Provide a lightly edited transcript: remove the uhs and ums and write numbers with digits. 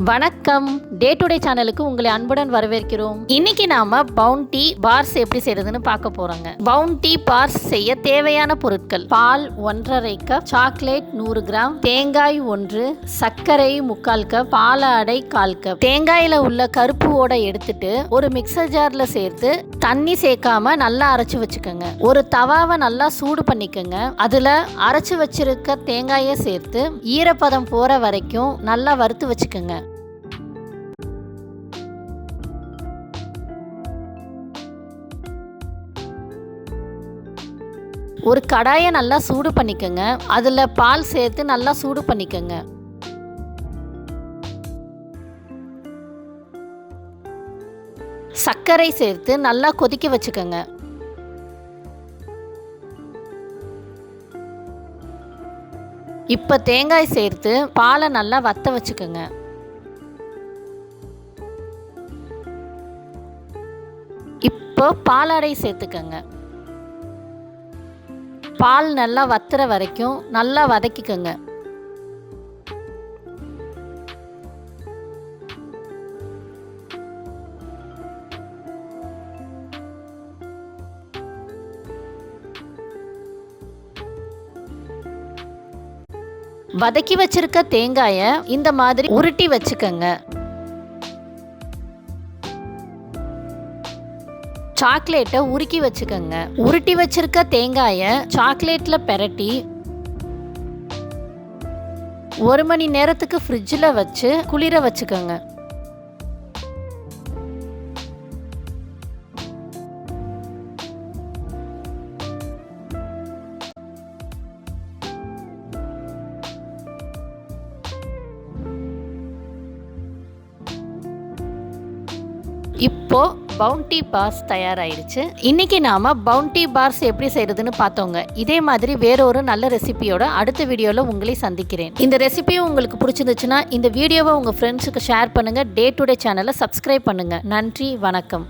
வணக்கம். Day to day சேனலுக்கு உங்களை அன்புடன் வரவேற்கிறோம். இன்னைக்கு நாம பவுண்டி பார்ஸ் எப்படி செய்யறதுன்னு பார்க்க போறோங்க. பவுண்டி பார்ஸ் செய்ய தேவையான பொருட்கள்: பால் 1.5 கப், சாக்லேட் 100 கிராம், தேங்காய் 1, சர்க்கரை 3/4 கப், பால அடை 1/4 கப். தேங்காயில உள்ள கருப்பு ஓடை எடுத்துட்டு ஒரு மிக்சர் ஜார்ல சேர்த்து தண்ணி சேர்க்காம நல்லா அரைச்சு வச்சுக்கோங்க. ஒரு தவாவை நல்லா சூடு பண்ணிக்கோங்க. அதுல அரைச்சு வச்சிருக்க தேங்காயை சேர்த்து ஈரப்பதம் போற வரைக்கும் நல்லா வறுத்து வச்சுக்கோங்க. ஒரு கடாயை நல்லா சூடு பண்ணிக்கோங்க. அதில் பால் சேர்த்து நல்லா சூடு பண்ணிக்கோங்க. சர்க்கரை சேர்த்து நல்லா கொதிக்க வச்சுக்கோங்க. இப்போ தேங்காய் சேர்த்து பாலை நல்லா வத்த வச்சுக்கோங்க. இப்போ பாலாடை சேர்த்துக்கோங்க. பால் நல்லா வத்துற வரைக்கும் நல்லா வதக்கிக்கோங்க. வதக்கி வச்சிருக்க தேங்காயை இந்த மாதிரி உருட்டி வச்சுக்கோங்க. சாக்லேட்டை உருக்கி வச்சுக்கோங்க. உருட்டி வச்சிருக்க தேங்காயை சாக்லேட்ல பெரட்டி 1 மணி நேரத்துக்கு ஃப்ரிட்ஜில் வச்சு குளிர வச்சுக்கோங்க. இப்போ பவுண்டி பார்ஸ் தயாராகிடுச்சு. இன்னைக்கு நாம பவுண்டி பார்ஸ் எப்படி செய்யறதுன்னு பார்த்தோங்க. இதே மாதிரி வேறொரு நல்ல ரெசிபியோட அடுத்த வீடியோவில் உங்களை சந்திக்கிறேன். இந்த ரெசிபியும் உங்களுக்கு பிடிச்சிருந்துச்சுன்னா இந்த வீடியோவை உங்கள் ஃப்ரெண்ட்ஸுக்கு ஷேர் பண்ணுங்கள். டே டு டே சேனலை சப்ஸ்கிரைப் பண்ணுங்கள். நன்றி, வணக்கம்.